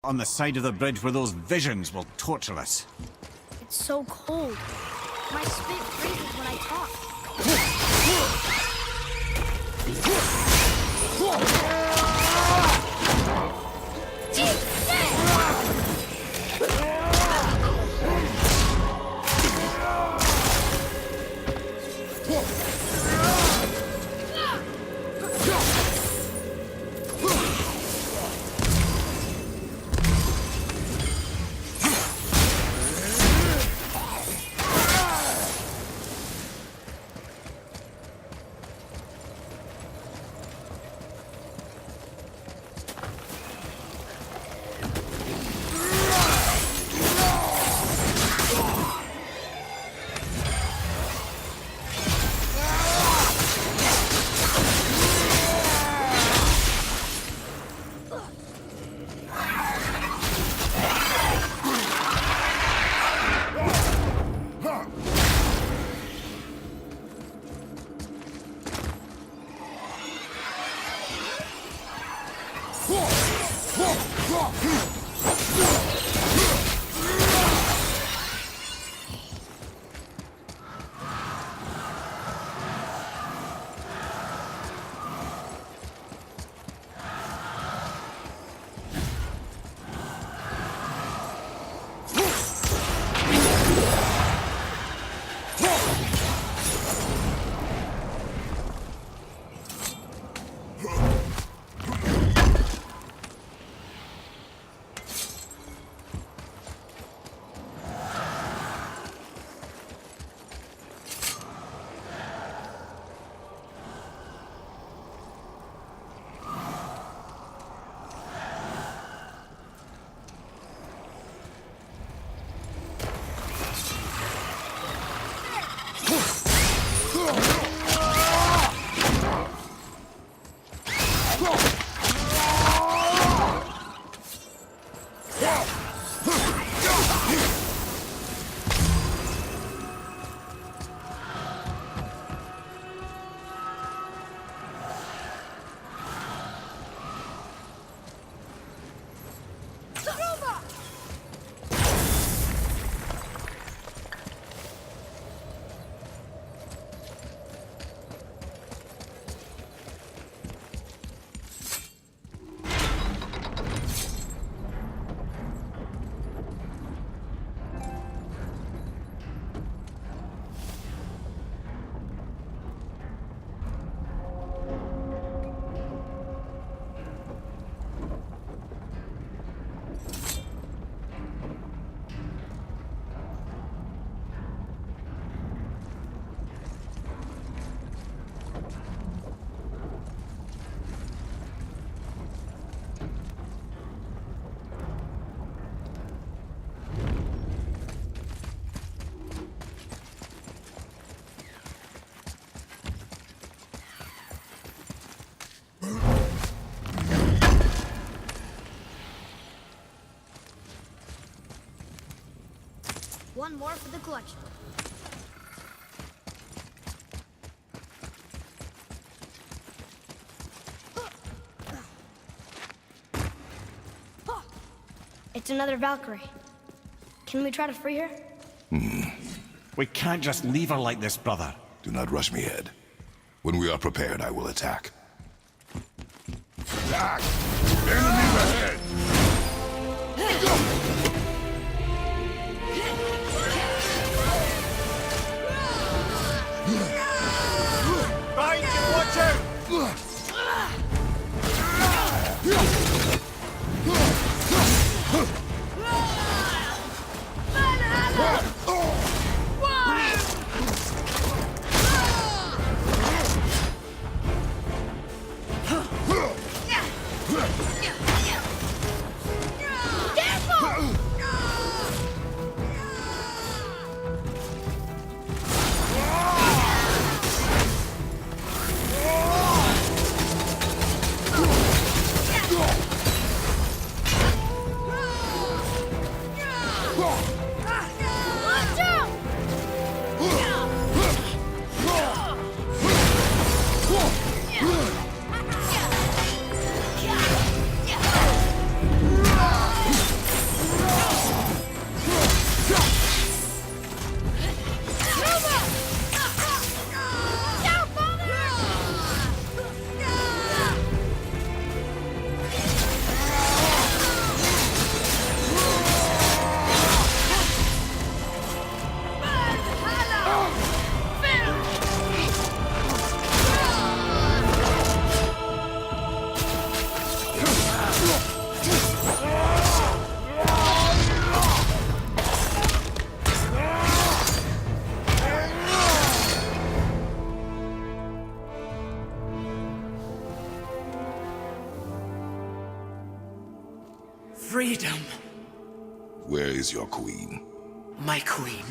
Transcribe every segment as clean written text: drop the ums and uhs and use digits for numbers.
On the side of the bridge where those visions will torture us. It's so cold. My spit freezes when I talk. One more for the collection. It's another Valkyrie. Can we try to free her? We can't just leave her like this, brother. Do not rush me, Ed. When we are prepared, I will attack. Attack! Enemies ahead! Behind you, watch out! freedom. Where is your queen? My queen?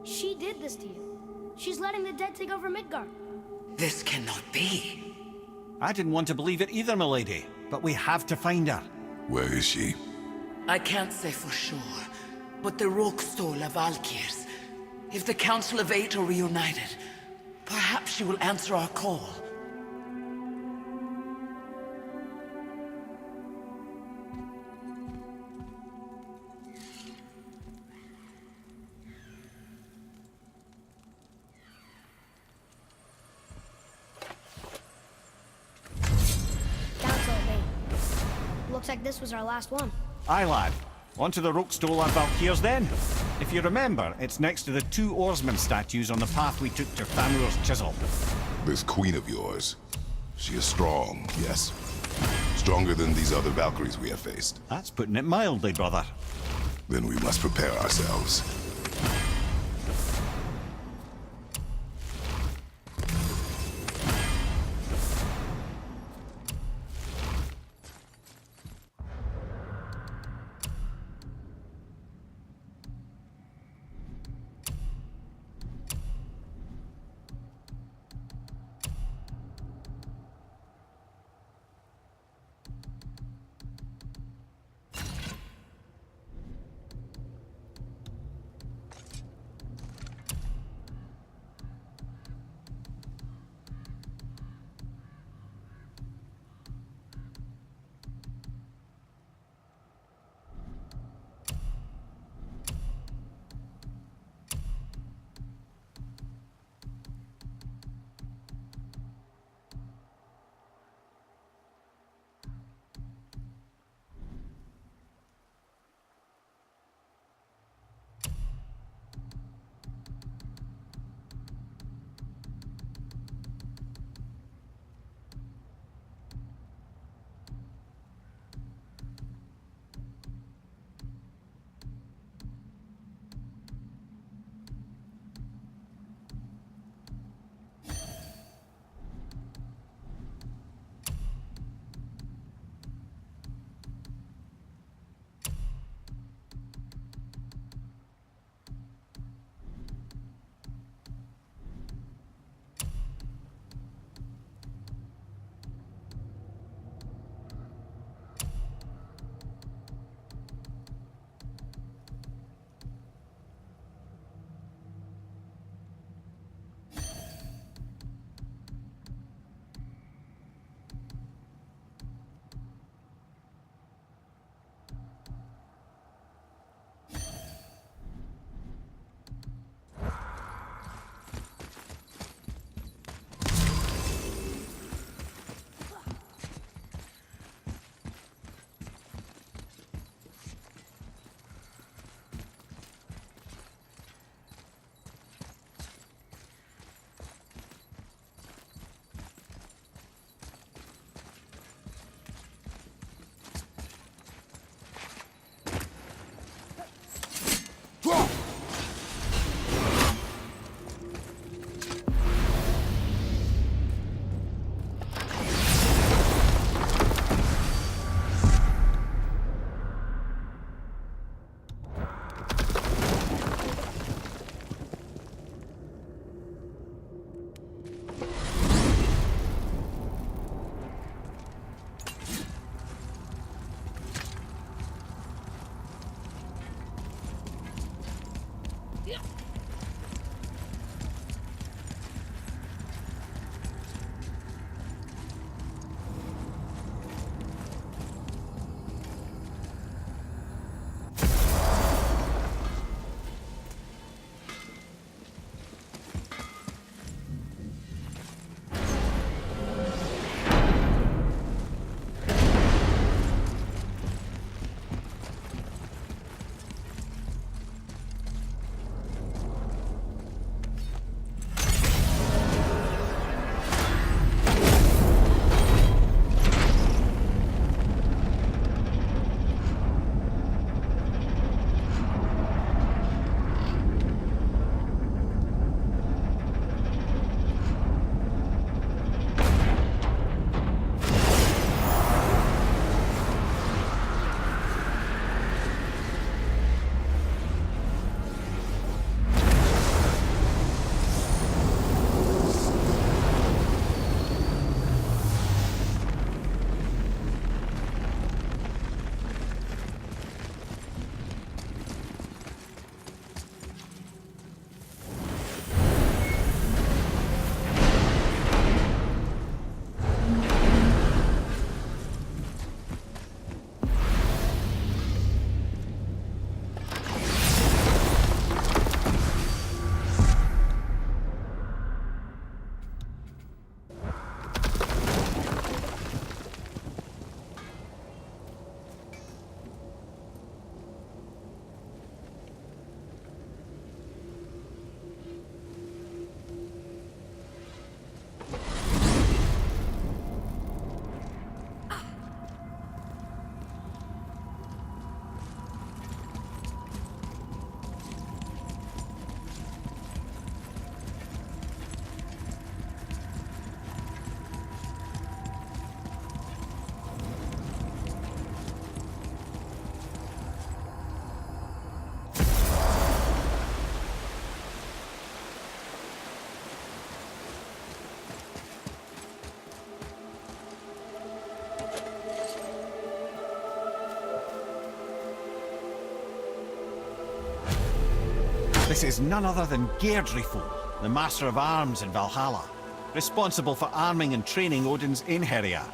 She did this to you. She's letting the dead take over Midgard. This cannot be. I didn't want to believe it either, milady, but we have to find her. Where is she? I can't say for sure, but the Rokstol of Valkyrs. If the Council of Eight are reunited, perhaps she will answer our call. Council of Eight. Looks like this was our last one. Aye, lad. On to the Rokstol of Valkyrs then. If you remember, it's next to the two oarsman statues on the path we took to Thamur's chisel. This queen of yours. She is strong, yes. Stronger than these other Valkyries we have faced. That's putting it mildly, brother. Then we must prepare ourselves. This is none other than Geirdriful, the Master of Arms in Valhalla, responsible for arming and training Odin's Einherjar.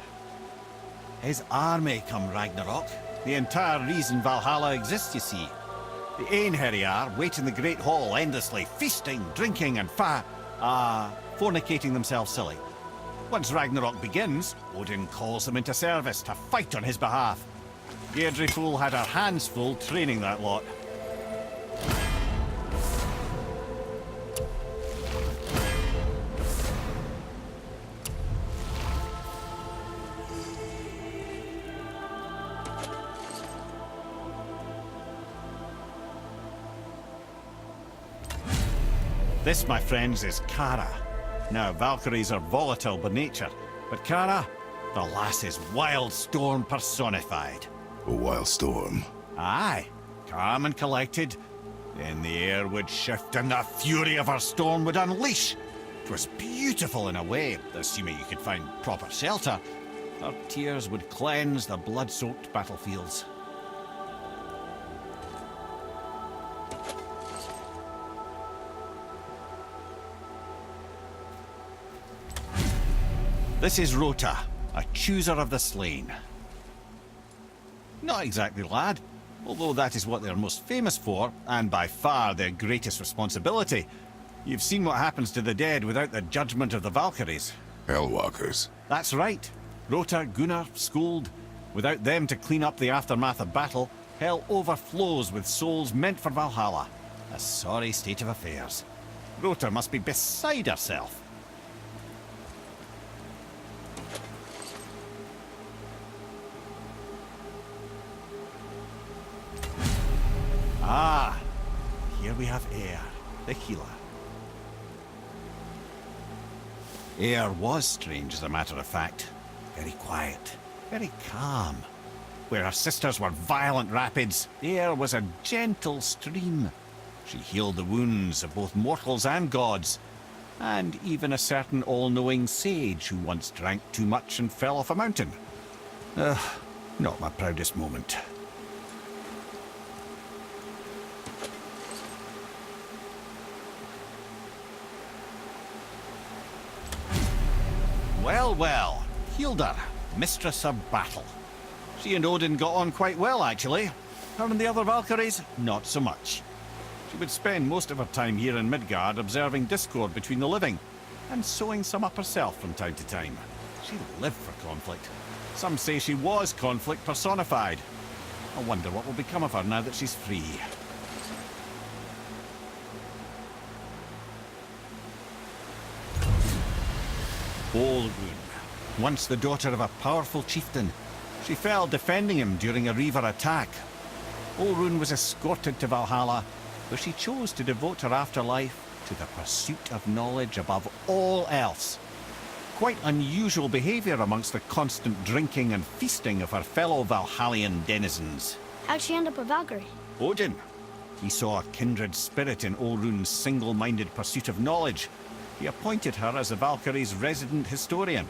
His army come Ragnarok, the entire reason Valhalla exists, you see. The Einherjar wait in the Great Hall endlessly, feasting, drinking and fornicating themselves silly. Once Ragnarok begins, Odin calls them into service to fight on his behalf. Geirdriful had her hands full training that lot. This, my friends, is Kara. Now, Valkyries are volatile by nature, but Kara, the lass is wild storm personified. A wild storm. Aye, calm and collected. Then the air would shift and the fury of her storm would unleash. 'Twas beautiful in a way, assuming you could find proper shelter. Her tears would cleanse the blood-soaked battlefields. This is Rota, a chooser of the slain. Not exactly lad, although that is what they're most famous for, and by far their greatest responsibility. You've seen what happens to the dead without the judgment of the Valkyries. Hellwalkers. That's right. Rota, Gunnar, Skuld. Without them to clean up the aftermath of battle, hell overflows with souls meant for Valhalla. A sorry state of affairs. Rota must be beside herself. Ah, here we have Eir, the healer. Eir was strange, as a matter of fact. Very quiet, very calm. Where her sisters were violent rapids, Eir was a gentle stream. She healed the wounds of both mortals and gods, and even a certain all-knowing sage who once drank too much and fell off a mountain. Not my proudest moment. Well, well, healed her, mistress of battle. She and Odin got on quite well, actually. Her and the other Valkyries, not so much. She would spend most of her time here in Midgard observing discord between the living, and sewing some up herself from time to time. She lived for conflict. Some say she was conflict personified. I wonder what will become of her now that she's free. Olrun, once the daughter of a powerful chieftain. She fell defending him during a Reaver attack. Olrun was escorted to Valhalla, where she chose to devote her afterlife to the pursuit of knowledge above all else. Quite unusual behavior amongst the constant drinking and feasting of her fellow Valhallian denizens. How'd she end up a Valkyrie? Odin. He saw a kindred spirit in Olrun's single-minded pursuit of knowledge. He appointed her as the Valkyrie's resident historian.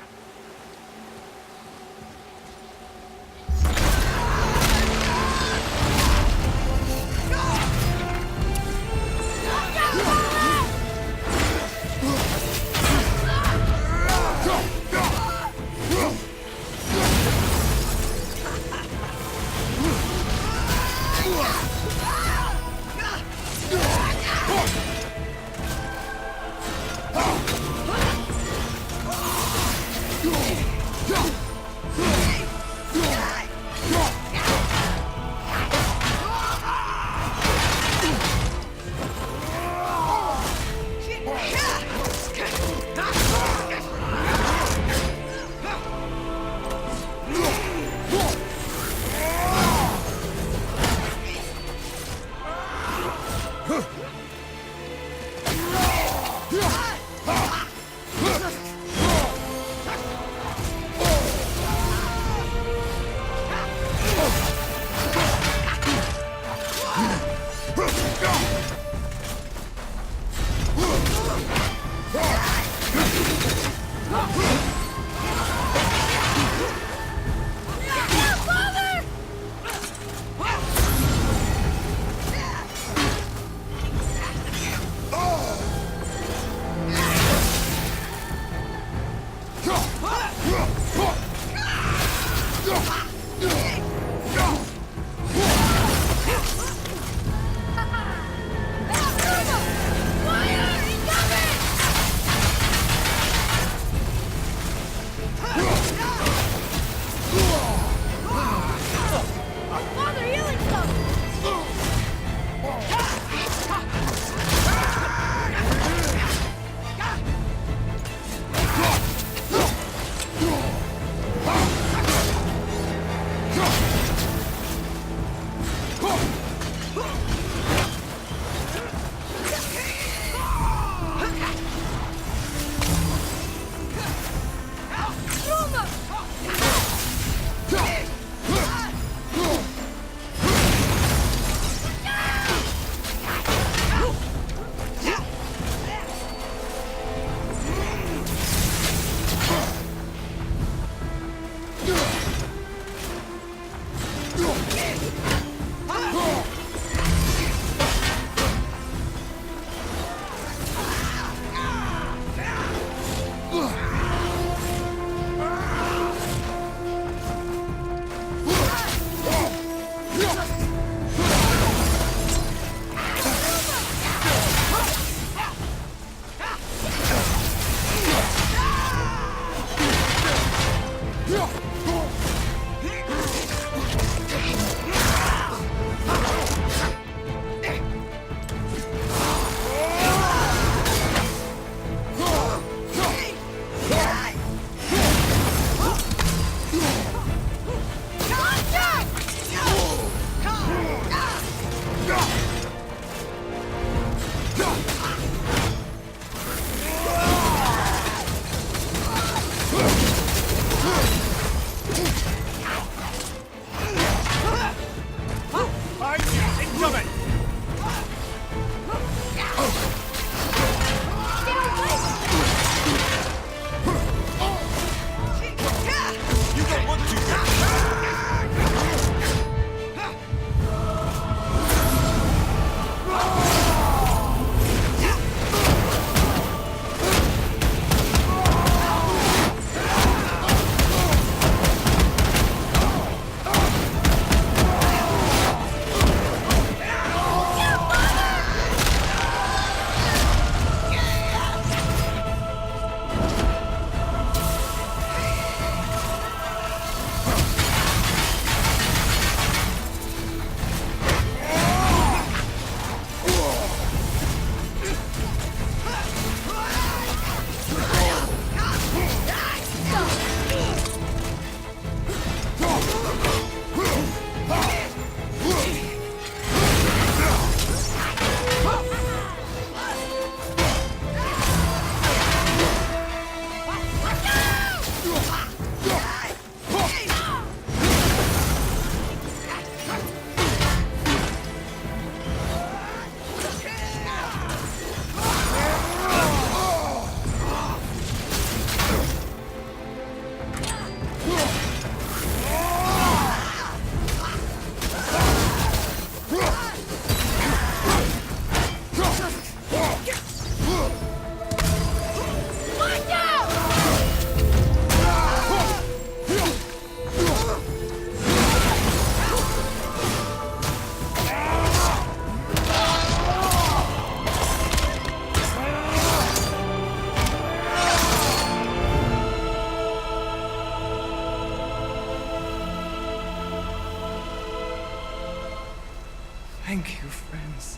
Thank you, friends.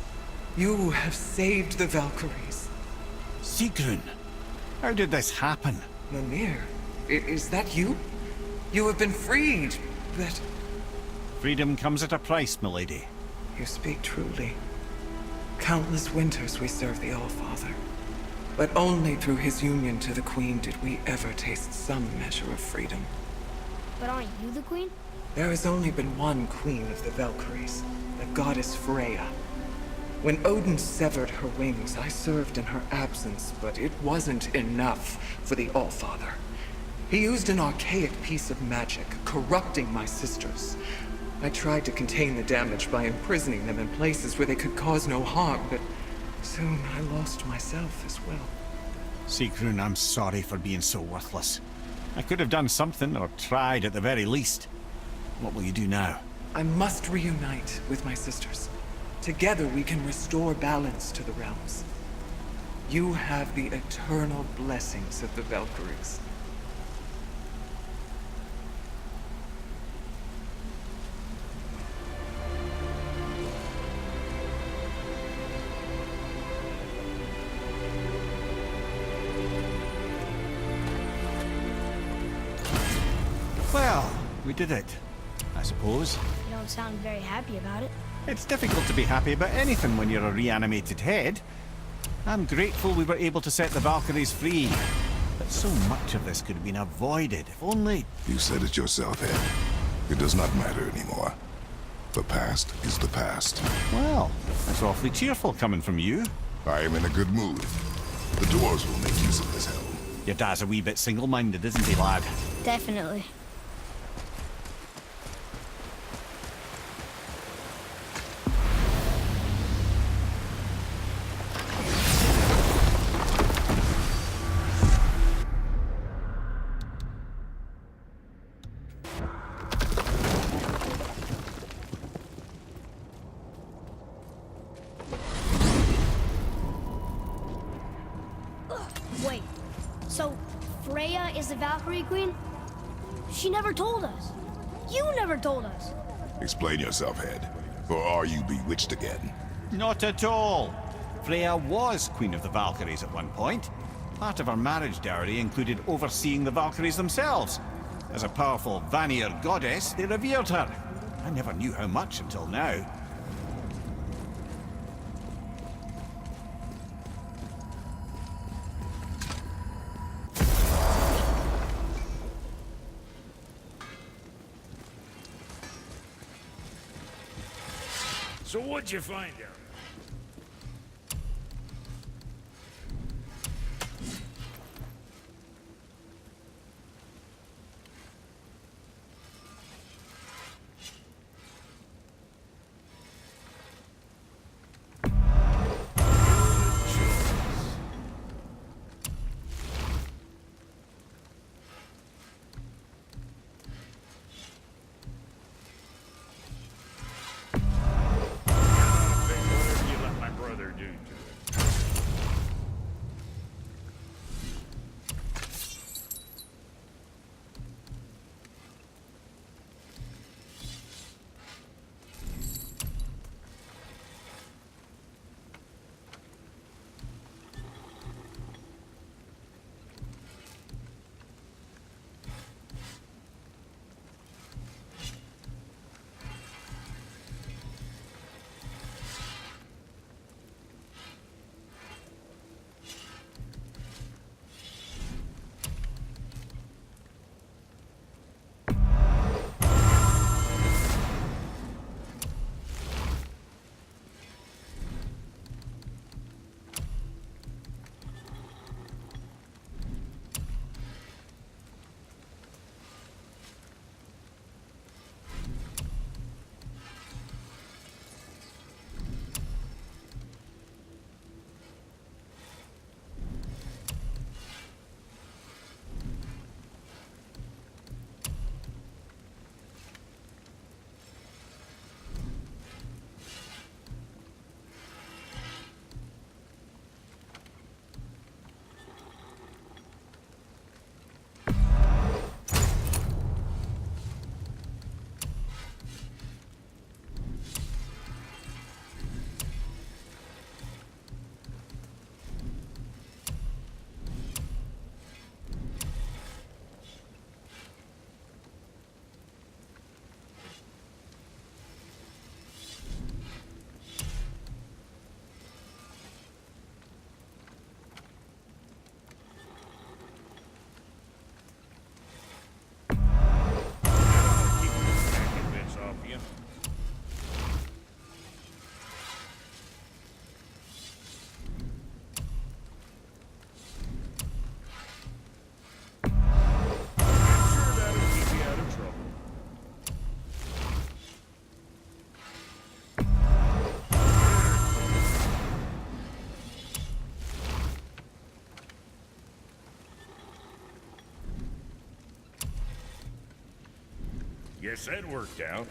You have saved the Valkyries. Sigrun, how did this happen? Mimir, is that you? You have been freed, but... Freedom comes at a price, milady. You speak truly. Countless winters we served the All-Father. But only through his union to the Queen did we ever taste some measure of freedom. But aren't you the queen? There has only been one Queen of the Valkyries, the goddess Freya. When Odin severed her wings, I served in her absence, but it wasn't enough for the All-Father. He used an archaic piece of magic, corrupting my sisters. I tried to contain the damage by imprisoning them in places where they could cause no harm, but soon I lost myself as well. Sigrun, I'm sorry for being so worthless. I could have done something, or tried at the very least. What will you do now? I must reunite with my sisters. Together we can restore balance to the realms. You have the eternal blessings of the Valkyries. Well, we did it, I suppose. You don't sound very happy about it. It's difficult to be happy about anything when you're a reanimated head. I'm grateful we were able to set the Valkyries free. But so much of this could have been avoided, if only... You said it yourself, Ed. It does not matter anymore. The past is the past. Well, that's awfully cheerful coming from you. I am in a good mood. The dwarves will make use of this helm. Your dad's a wee bit single-minded, isn't he, lad? Definitely. Wait, so Freya is the Valkyrie Queen? She never told us. You never told us. Explain yourself, Head. Or are you bewitched again? Not at all. Freya was Queen of the Valkyries at one point. Part of her marriage dowry included overseeing the Valkyries themselves. As a powerful Vanir goddess, they revered her. I never knew how much until now. So what'd you find out? Guess that worked out.